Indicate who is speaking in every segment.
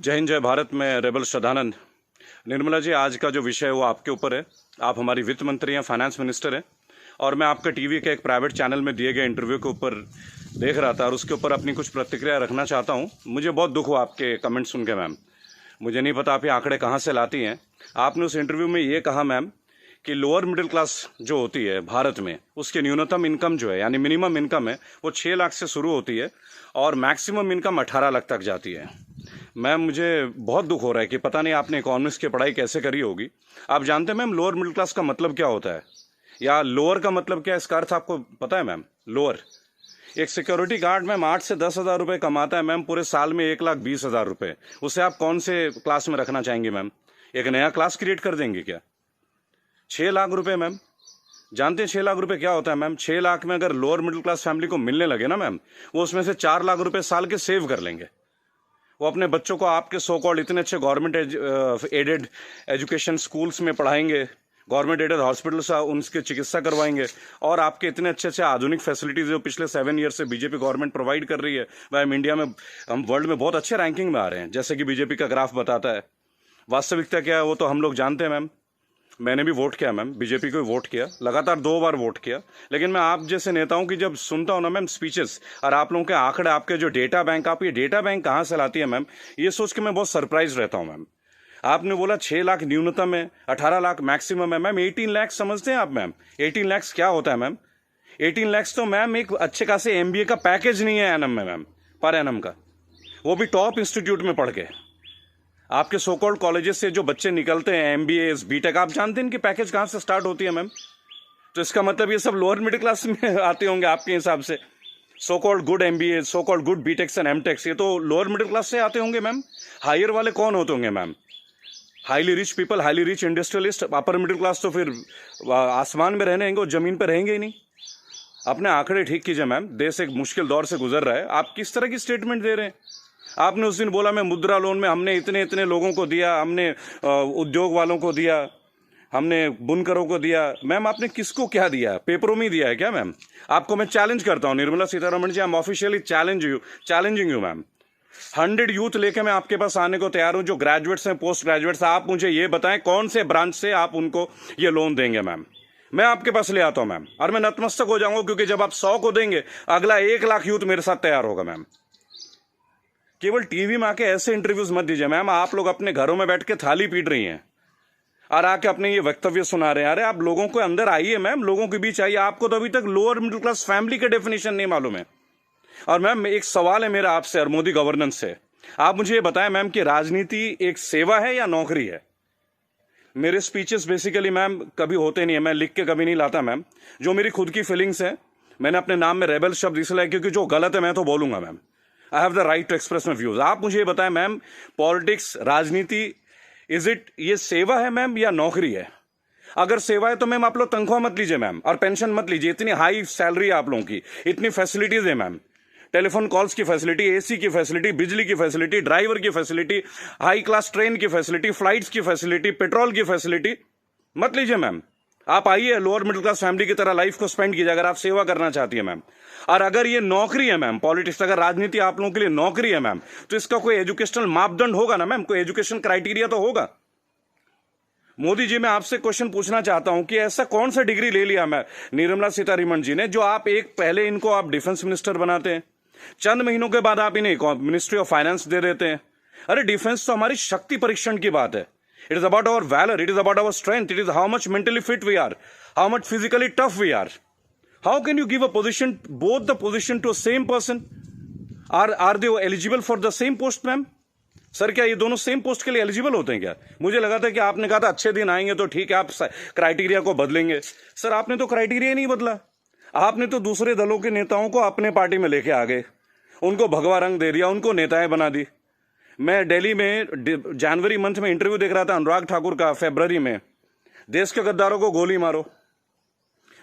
Speaker 1: जय हिंद, जय भारत। मैं रेबल श्रद्धानंद। निर्मला जी, आज का जो विषय है वो आपके ऊपर है। आप हमारी वित्त मंत्री हैं, फाइनेंस मिनिस्टर हैं, और मैं आपके टीवी के एक प्राइवेट चैनल में दिए गए इंटरव्यू के ऊपर देख रहा था और उसके ऊपर अपनी कुछ प्रतिक्रिया रखना चाहता हूं। मुझे बहुत दुख हुआ आपके कमेंट सुन के मैम। मुझे नहीं पता आप ये आंकड़े कहाँ से लाती हैं। आपने उस इंटरव्यू में ये कहा मैम कि लोअर मिडिल क्लास जो होती है भारत में, उसकी न्यूनतम इनकम जो है यानी मिनिमम इनकम है वो 6 लाख से शुरू होती है और मैक्सिमम इनकम 18 लाख तक जाती है। मैम, मुझे बहुत दुख हो रहा है कि पता नहीं आपने इकोनॉमिक्स की पढ़ाई कैसे करी होगी। आप जानते हैं मैम लोअर मिडिल क्लास का मतलब क्या होता है, या लोअर का मतलब क्या है, इसका अर्थ आपको पता है मैम? लोअर, एक सिक्योरिटी गार्ड मैम 8 से 10 हज़ार रुपये कमाता है मैम, पूरे साल में 1,20,000 रुपये। उसे आप कौन से क्लास में रखना चाहेंगे मैम? एक नया क्लास क्रिएट कर देंगे क्या? 6 लाख रुपये मैम, जानते हैं 6 लाख रुपए क्या होता है मैम? 6 लाख में अगर लोअर मिडिल क्लास फैमिली को मिलने लगे ना मैम, वो उसमें से 4 लाख रुपए साल के सेव कर लेंगे। वो अपने बच्चों को आपके सो कॉल्ड इतने अच्छे गवर्नमेंट एडेड एजुकेशन स्कूल्स में पढ़ाएंगे, गवर्नमेंट एडेड हॉस्पिटल से उनकी चिकित्सा करवाएंगे, और आपके इतने अच्छे अच्छे आधुनिक फैसिलिटीज जो पिछले 7 ईयर से बीजेपी गवर्नमेंट प्रोवाइड कर रही है, वह हम इंडिया में, हम वर्ल्ड में बहुत अच्छे रैंकिंग में आ रहे हैं, जैसे कि बीजेपी का ग्राफ बताता है। वास्तविकता क्या है वो तो हम लोग जानते हैं मैम। मैंने भी वोट किया मैम, बीजेपी को वोट किया, लगातार 2 बार वोट किया। लेकिन मैं आप जैसे नेताओं की जब सुनता हूं ना मैम स्पीचेस, और आप लोगों के आंकड़े, आपके जो डेटा बैंक, आप ये डेटा बैंक कहां से लाती है मैम, ये सोच के मैं बहुत सरप्राइज रहता हूं मैम। आपने बोला 6 लाख न्यूनतम है, 18 लाख मैक्सिमम है मैम। 18 लाख समझते हैं आप मैम? 18 लाख क्या होता है मैम? 18 लाख तो मैम एक अच्छे खासे एमबीए का पैकेज नहीं है एनम में मैम, पर एनम का, वो भी टॉप इंस्टीट्यूट में पढ़ के। आपके सो कॉल्ड कॉलेजेस से जो बच्चे निकलते हैं, एमबीए, बीटेक, आप जानते हैं इनकी पैकेज कहाँ से स्टार्ट होती है मैम? तो इसका मतलब ये सब लोअर मिडिल क्लास में आते होंगे आपके हिसाब से। So called good MBA, so called good BTechs and MTechs, ये तो लोअर मिडिल क्लास से आते होंगे मैम। हायर वाले कौन होते होंगे ma'am? Highly rich people, highly rich industrialist. Upper middle class तो फिर आसमान में रहने और जमीन पर रहेंगे ही नहीं। अपने आंकड़े ठीक कीजिए मैम, देश एक मुश्किल दौर से गुजर रहा है। आप किस तरह की स्टेटमेंट दे रहे हैं? आपने उस दिन बोला मैं मुद्रा लोन में हमने इतने इतने लोगों को दिया, हमने उद्योग वालों को दिया, हमने बुनकरों को दिया। मैम, आपने किसको क्या दिया? पेपरों में दिया है क्या मैम? आपको मैं चैलेंज करता हूं Nirmala Sitharaman ji, I am officially challenging you ma'am. 100 youth लेके मैं आपके पास आने को तैयार हूं, जो ग्रेजुएट्स हैं, पोस्ट ग्रेजुएट्स। आप मुझे ये बताएं कौन से ब्रांच से आप उनको ये लोन देंगे मैम? मैं आपके पास ले आता हूं मैम, और मैं नतमस्तक हो जाऊंगा, क्योंकि जब आप 100 को देंगे, अगला 1 लाख यूथ मेरे साथ तैयार होगा मैम। केवल टीवी में आके ऐसे इंटरव्यूज मत दीजिए मैम। आप लोग अपने घरों में बैठ के थाली पीट रही हैं और आके अपने ये वक्तव्य सुना रहे हैं। अरे आप लोगों को अंदर आइए मैम, लोगों के बीच आइए। आपको तो अभी तक लोअर मिडिल क्लास फैमिली का डेफिनेशन नहीं मालूम है। और मैम, एक सवाल है मेरा आपसे और मोदी गवर्नेंस से। आप मुझे ये बताएं मैम कि राजनीति एक सेवा है या नौकरी है? मेरे स्पीचेस बेसिकली मैम कभी होते नहीं है, मैं लिख के कभी नहीं लाता मैम। जो मेरी खुद की फीलिंग्स है, मैंने अपने नाम में रेबल शब्द इसलिए, क्योंकि जो गलत है मैं तो बोलूंगा ma'am. I have the right to express my views. आप मुझे ये बताएं मैम, पॉलिटिक्स, राजनीति, इज इट, ये सेवा है मैम या नौकरी है? अगर सेवा है तो मैम आप लोग तनख्वाह मत लीजिए मैम, और पेंशन मत लीजिए। इतनी हाई सैलरी है आप लोगों की, इतनी फैसिलिटीज है मैम, टेलीफोन कॉल्स की फैसिलिटी, एसी की फैसिलिटी, बिजली की फैसिलिटी, ड्राइवर की फैसिलिटी, हाई क्लास ट्रेन की फैसिलिटी, फ्लाइट्स की फैसिलिटी, पेट्रोल की फैसिलिटी। मत लीजिए मैम। आप आइए, लोअर मिडिल क्लास फैमिली की तरह लाइफ को स्पेंड कीजिए, अगर आप सेवा करना चाहती है मैम। और अगर ये नौकरी है मैम, पॉलिटिक्स, अगर राजनीति आप लोगों के लिए नौकरी है मैम, तो इसका कोई एजुकेशनल मापदंड होगा ना मैम, कोई एजुकेशन क्राइटेरिया तो होगा। मोदी जी, मैं आपसे क्वेश्चन पूछना चाहता हूं कि ऐसा कौन सा डिग्री ले लिया मैं निर्मला सीतारमण जी ने, जो आप एक पहले इनको आप डिफेंस मिनिस्टर बनाते हैं, चंद महीनों के बाद आप इन्हें मिनिस्ट्री ऑफ फाइनेंस दे देते हैं। अरे डिफेंस तो हमारी शक्ति परीक्षण की बात है। It is about our valour, it is about our strength, it is how much mentally fit we are, how much physically tough we are. How can you give a position, both the position to same person? Are they eligible for the same post ma'am? Sir, क्या ये दोनों same post के लिए eligible होते हैं क्या? मुझे लगा था कि आपने कहा था अच्छे दिन आएंगे तो ठीक है, आप क्राइटेरिया को बदलेंगे। सर, आपने तो क्राइटेरिया नहीं बदला। आपने तो दूसरे दलों के नेताओं को अपने पार्टी में लेके आ गए, उनको भगवा रंग दे दिया, उनको नेताएं बना दी। मैं दिल्ली में जनवरी मंथ में इंटरव्यू देख रहा था अनुराग ठाकुर का, फरवरी में, देश के गद्दारों को गोली मारो।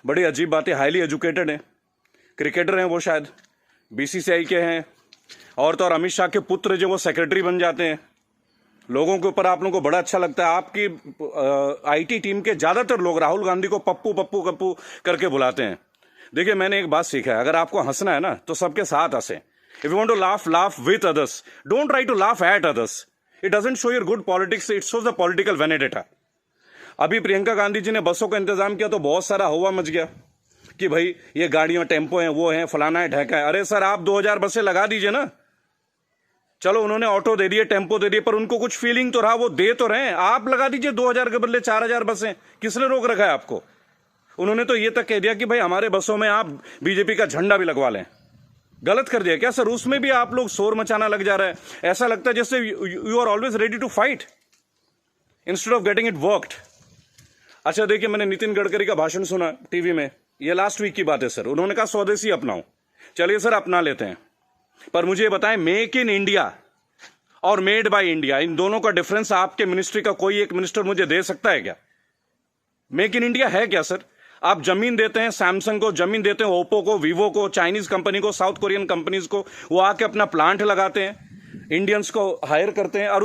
Speaker 1: बड़ी अजीब बात है, हाईली एजुकेटेड है, क्रिकेटर हैं वो, शायद बीसीसीआई के हैं, और तो और अमित शाह के पुत्र जो वो सेक्रेटरी बन जाते हैं। लोगों के ऊपर आप लोगों को बड़ा अच्छा लगता है। आपकी आईटी टीम के ज्यादातर लोग राहुल गांधी को पप्पू पप्पू पप्पू करके बुलाते हैं। देखिए, मैंने एक बात सीखा है, अगर आपको हंसना है ना तो सबके साथ हंसे। If you want to laugh, laugh with others, don't try to laugh at others. It doesn't show your good politics, it shows the political vendetta. अभी प्रियंका गांधी जी ने बसों का इंतजाम किया तो बहुत सारा हवा मच गया कि भाई ये गाड़ियां टेम्पो हैं, वो हैं, फलाना है, ढहका है। अरे सर, आप 2000 बसें लगा दीजिए ना। चलो उन्होंने ऑटो दे दिए, टेम्पो दे दिए, पर उनको कुछ फीलिंग तो रहा, वो दे तो रहे हैं। आप लगा दीजिए 2000 के बदले 4000 बसें। किसने रोक रखा है आपको? उन्होंने तो ये तक कह दिया कि भाई हमारे बसों में आप बीजेपी का झंडा भी लगवा लें। गलत कर दिया क्या सर? उसमें भी आप लोग शोर मचाना लग जा रहा है। ऐसा लगता है जैसे you are always ready to fight instead of getting it worked. अच्छा देखिए, मैंने नितिन गडकरी का भाषण सुना टीवी में, ये लास्ट वीक की बात है सर। उन्होंने कहा स्वदेशी अपनाओ। चलिए सर, अपना लेते हैं, पर मुझे ये बताएं, मेक इन इंडिया और मेड बाय इंडिया, इन दोनों का डिफरेंस आपके मिनिस्ट्री का कोई एक मिनिस्टर मुझे दे सकता है क्या? मेक इन इंडिया है क्या सर? आप जमीन देते हैं सैमसंग को, जमीन देते हैं ओप्पो को, वीवो को, चाइनीज कंपनी को, साउथ कोरियन कंपनीज को, वो आके अपना प्लांट लगाते हैं, इंडियंस को हायर करते हैं, और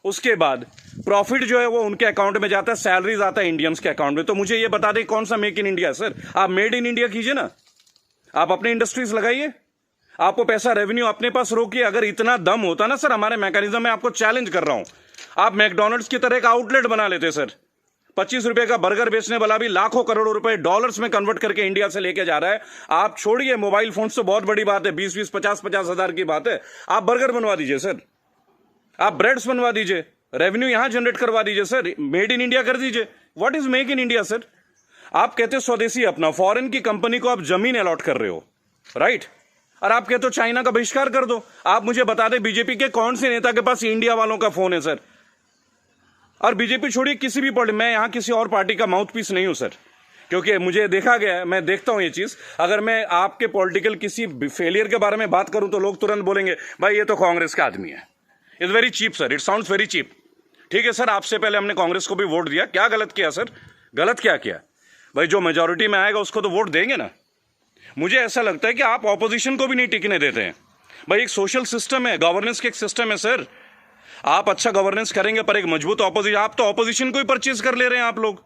Speaker 1: उसके बाद प्रॉफिट जो है वो उनके अकाउंट में जाता है, सैलरीज आता है इंडियंस के अकाउंट में। तो मुझे ये बता दें कौन सा मेक इन इंडिया है सर? आप मेड इन इंडिया कीजिए ना, आप अपनी इंडस्ट्रीज लगाइए, आपको पैसा रेवेन्यू अपने पास रोकिए। अगर इतना दम होता ना सर हमारे मैकेनिज्म में, आपको चैलेंज कर रहा हूं, आप मैकडोनल्ड्स की तरह एक आउटलेट बना लेते सर। 25 रुपए का बर्गर बेचने वाला भी लाखों करोड़ों रुपए डॉलर्स में कन्वर्ट करके इंडिया से लेके जा रहा है। आप छोड़िए मोबाइल फोन तो बहुत बड़ी बात है, 20-20, 50-50 हजार की बात है। आप बर्गर बनवा दीजिए सर, आप ब्रेड्स बनवा दीजिए, रेवेन्यू यहां जनरेट करवा दीजिए सर, मेड इन इंडिया कर दीजिए। What is make in India sir? आप कहते हो स्वदेशी अपना, फॉरेन की कंपनी को आप जमीन अलॉट कर रहे हो, राइट? और आप कहते हो चाइना का बहिष्कार कर दो। आप मुझे बता दें बीजेपी के कौन से नेता के पास इंडिया वालों का फोन है सर? और बीजेपी छोड़िए, किसी भी पार्टी, मैं यहां किसी और पार्टी का माउथ पीस नहीं हूं सर, क्योंकि मुझे देखा गया है, मैं देखता हूं ये चीज। अगर मैं आपके पॉलिटिकल किसी फेलियर के बारे में बात करूं तो लोग तुरंत बोलेंगे भाई ये तो कांग्रेस का आदमी है। It's very cheap sir, it sounds very cheap. ठीक है सर, आपसे पहले हमने कांग्रेस को भी वोट दिया, क्या गलत किया सर? गलत क्या किया भाई? जो मेजोरिटी में आएगा उसको तो वोट देंगे ना। मुझे ऐसा लगता है कि आप ऑपोजिशन को भी नहीं टिकने देते हैं भाई। एक सोशल सिस्टम है, गवर्नेंस का एक सिस्टम है सर। आप अच्छा गवर्नेंस करेंगे पर एक मजबूत ऑपोजिशन, आप तो ऑपोजिशन को ही परचेज कर ले रहे हैं आप लोग।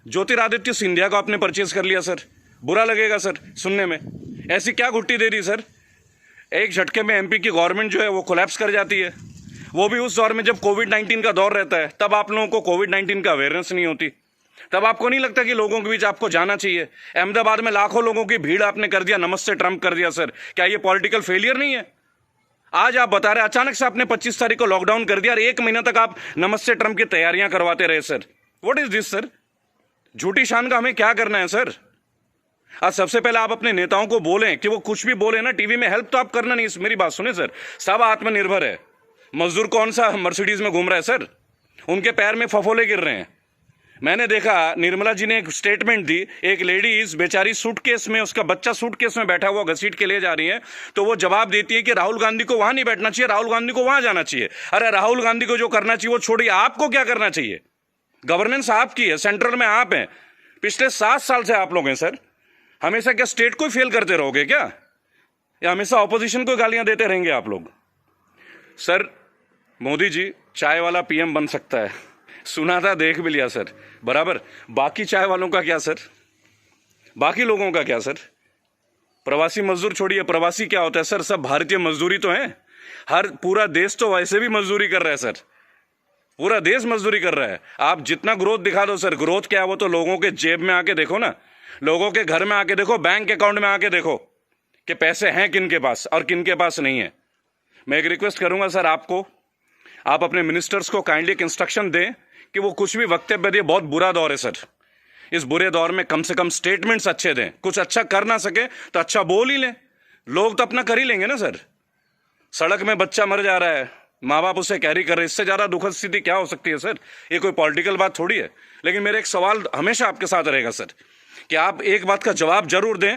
Speaker 1: ज्योतिरादित्य सिंधिया को आपने परचेज कर लिया सर, बुरा लगेगा सर सुनने में। ऐसी क्या घुट्टी दे दी सर? एक झटके में एमपी की गवर्नमेंट जो है वो कोलैप्स कर जाती है, वो भी उस दौर में जब कोविड-19 का दौर रहता है। तब आप लोगों को कोविड-19 का अवेयरनेस नहीं होती, तब आपको नहीं लगता कि लोगों के बीच आपको जाना चाहिए। अहमदाबाद में लाखों लोगों की भीड़ आपने कर दिया, नमस्ते ट्रंप कर दिया सर। क्या ये पॉलिटिकल फेलियर नहीं है? आज आप बता रहे अचानक से आपने 25 तारीख को लॉकडाउन कर दिया और 1 महीना तक आप नमस्ते ट्रंप की तैयारियां करवाते रहे sir. What is this sir? झूठी शान का हमें क्या करना है सर? आज सबसे पहले आप अपने नेताओं को बोलें कि वो कुछ भी बोले ना टीवी में, हेल्प तो आप करना नहीं। मेरी बात सुने सर, सब आत्मनिर्भर है। मजदूर कौन सा मर्सिडीज में घूम रहा है सर? उनके पैर में फफोले गिर रहे हैं। मैंने देखा निर्मला जी ने एक स्टेटमेंट दी, एक लेडीज बेचारी सूटकेस में, उसका बच्चा सूटकेस में बैठा हुआ घसीट के ले जा रही है, तो वो जवाब देती है कि राहुल गांधी को वहां नहीं बैठना चाहिए, राहुल गांधी को वहां जाना चाहिए। अरे राहुल गांधी को जो करना चाहिए वो छोड़िए, आपको क्या करना चाहिए? गवर्नेंस आपकी है, सेंट्रल में आप हैं, पिछले 7 साल से आप लोग हैं सर। हमेशा क्या स्टेट को ही फेल करते रहोगे क्या, या हमेशा ऑपोजिशन को गालियां देते रहेंगे आप लोग? सर मोदी जी चाय वाला पीएम बन सकता है, सुना था, देख भी लिया सर, बराबर। बाकी चाय वालों का क्या सर? बाकी लोगों का क्या सर? प्रवासी मजदूर छोड़िए, प्रवासी क्या होता है सर? सब भारतीय मजदूरी तो है। हर पूरा देश तो वैसे भी मजदूरी कर रहा है सर, पूरा देश मजदूरी कर रहा है। आप जितना ग्रोथ दिखा दो सर, ग्रोथ क्या है वो तो लोगों के जेब में आके देखो ना, लोगों के घर में आके देखो, बैंक अकाउंट में आके देखो कि पैसे हैं किन के पास और किन के पास नहीं है। मैं एक रिक्वेस्ट करूंगा सर आपको, आप अपने मिनिस्टर्स को काइंडली एक इंस्ट्रक्शन दें कि वो कुछ भी वक्तव्य दे। बहुत बुरा दौर है सर, इस बुरे दौर में कम से कम स्टेटमेंट्स अच्छे दें। कुछ अच्छा कर ना सके तो अच्छा बोल ही लें, लोग तो अपना कर ही लेंगे ना सर। सड़क में बच्चा मर जा रहा है, माँ बाप उसे कैरी कर रहे, इससे ज़्यादा दुखद स्थिति क्या हो सकती है सर? ये कोई पॉलिटिकल बात थोड़ी है। लेकिन मेरा एक सवाल हमेशा आपके साथ रहेगा सर, कि आप एक बात का जवाब जरूर दें।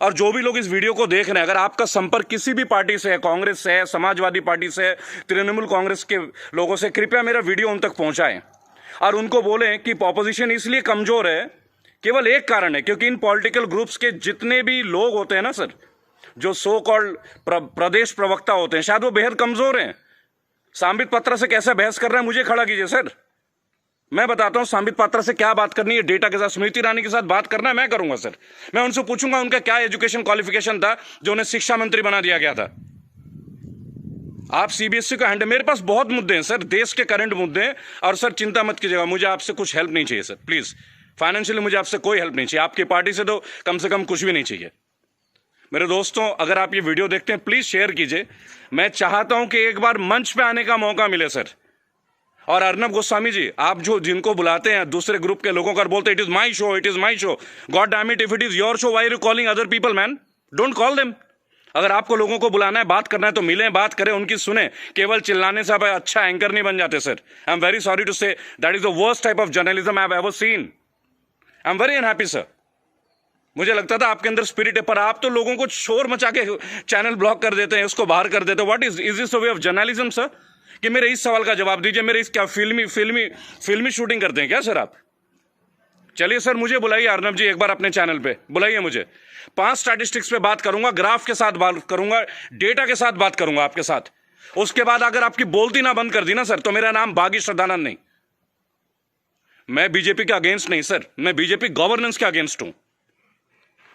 Speaker 1: और जो भी लोग इस वीडियो को देख रहे हैं, अगर आपका संपर्क किसी भी पार्टी से है, कांग्रेस से है, समाजवादी पार्टी से है, तृणमूल कांग्रेस के लोगों से, कृपया मेरा वीडियो उन तक पहुंचाएं और उनको बोलें कि ऑपोजिशन इसलिए कमजोर है, केवल एक कारण है, क्योंकि इन पॉलिटिकल ग्रुप्स के जितने भी लोग होते हैं ना सर, जो सो कॉल्ड प्रदेश प्रवक्ता होते हैं, शायद वो बेहद कमजोर हैं। सांबित पात्रा से कैसे बहस कर रहे हैं मुझे खड़ा कीजिए सर, मैं बताता हूं सांबित पात्रा से क्या बात करनी है, डेटा के साथ। स्मृति ईरानी के साथ बात करना है, मैं करूंगा सर। मैं उनसे पूछूंगा उनका क्या एजुकेशन क्वालिफिकेशन था जो उन्हें शिक्षा मंत्री बना दिया गया था। आप सीबीएसई का हैंडल, मेरे पास बहुत मुद्दे हैं सर, देश के करंट मुद्दे हैं। और सर चिंता मत कीजिएगा, मुझे आपसे कुछ हेल्प नहीं चाहिए सर, प्लीज। फाइनेंशियली मुझे आपसे कोई हेल्प नहीं चाहिए, आपकी पार्टी से तो कम से कम कुछ भी नहीं चाहिए। मेरे दोस्तों, अगर आप ये वीडियो देखते हैं प्लीज शेयर कीजिए। मैं चाहता हूं कि एक बार मंच पे आने का मौका मिले सर। और अर्नब गोस्वामी जी, आप जो जिनको बुलाते हैं दूसरे ग्रुप के लोगों का, बोलते it is my show, it is my show. God damn it, if it is your show, why are you calling other people man? Don't call them. अगर आपको लोगों को बुलाना है, बात करना है, तो मिलें, बात करें, उनकी सुने। केवल चिल्लाने से आप अच्छा एंकर नहीं बन जाते sir. I am very sorry to say, that is the worst type of journalism I have ever seen. I am very unhappy sir. मुझे लगता था आपके अंदर स्पिरिट है, पर आप तो लोगों को शोर मचा के चैनल ब्लॉक कर देते हैं, उसको बाहर कर देते हैं। What is this way of journalism sir? कि मेरे इस सवाल का जवाब दीजिए। मेरे इस क्या फिल्मी शूटिंग करते हैं क्या सर आप? चलिए सर, मुझे बुलाइए अर्नब जी एक बार अपने चैनल पे, बुलाइए मुझे। 5 स्टैटिस्टिक्स पे बात करूंगा, ग्राफ के साथ बात करूंगा, डेटा के साथ बात करूंगा आपके साथ। उसके बाद अगर आपकी बोलती ना बंद कर दी ना सर, तो मेरा नाम बागी श्रद्धानंद नहीं। मैं बीजेपी के अगेंस्ट नहीं सर, मैं बीजेपी गवर्नेंस के अगेंस्ट हूं।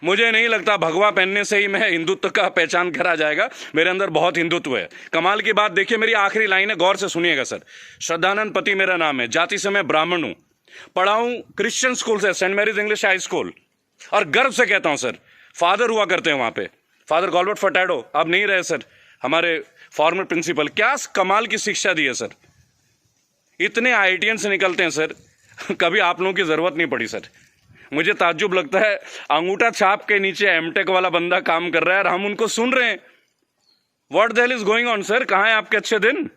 Speaker 1: मुझे नहीं लगता भगवा पहनने से ही मैं हिंदुत्व का पहचान करा जाएगा। मेरे अंदर बहुत हिंदुत्व है। कमाल की बात देखिए, मेरी आखिरी लाइन है, गौर से सुनिएगा सर। श्रद्धानंद पति मेरा नाम है, जाति से मैं ब्राह्मण हूं, पढ़ा हूं क्रिश्चियन स्कूल से, Saint Mary's English high school. और गर्व से कहता हूं सर, फादर हुआ करते हैं वहां पे, फादर गॉलबर्ट फर्टैडो, अब नहीं रहे सर, हमारे फॉर्मर प्रिंसिपल। क्या कमाल की शिक्षा दी है सर। इतने आईआईटीएन से निकलते हैं सर, कभी आप लोगों की जरूरत नहीं पड़ी सर। मुझे ताज्जुब लगता है, अंगूठा छाप के नीचे एमटेक वाला बंदा काम कर रहा है और हम उनको सुन रहे हैं। What the hell is going on sir? कहां है आपके अच्छे दिन?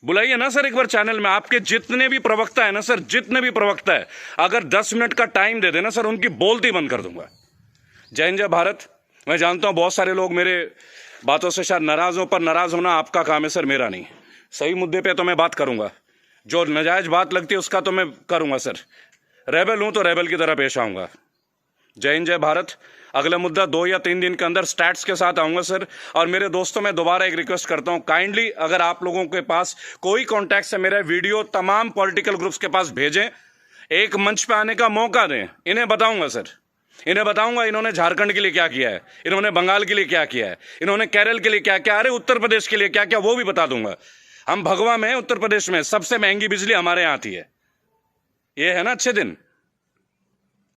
Speaker 1: बुलाइए ना सर एक बार चैनल में। आपके जितने भी प्रवक्ता है ना सर, जितने भी प्रवक्ता है, अगर 10 मिनट का टाइम दे देना सर, उनकी बोलती बंद कर दूंगा। जय हिंद, जय भारत। मैं जानता हूं बहुत सारे लोग मेरे बातों से शायद नाराज हो, पर नाराज होना आपका काम है सर, मेरा नहीं। सही मुद्दे पे तो मैं बात करूंगा, जो नाजायज बात लगती है उसका तो मैं करूंगा सर। रेबल हूं तो रेबल की तरह पेश आऊंगा। जय हिंद, जय भारत। अगला मुद्दा 2 या 3 दिन के अंदर स्टैट्स के साथ आऊंगा सर। और मेरे दोस्तों, मैं दोबारा एक रिक्वेस्ट करता हूं, काइंडली अगर आप लोगों के पास कोई कॉन्टैक्ट है, मेरा वीडियो तमाम पॉलिटिकल ग्रुप्स के पास भेजें, एक मंच पे आने का मौका दें। इन्हें बताऊंगा सर, इन्हें बताऊंगा इन्होंने झारखंड के लिए क्या किया है, इन्होंने बंगाल के लिए क्या किया है, इन्होंने केरल के लिए क्या क्या, अरे उत्तर प्रदेश के लिए क्या क्या, वो भी बता दूंगा। हम भगवा में, उत्तर प्रदेश में सबसे महंगी बिजली हमारे यहां आती है। ये है ना अच्छे दिन।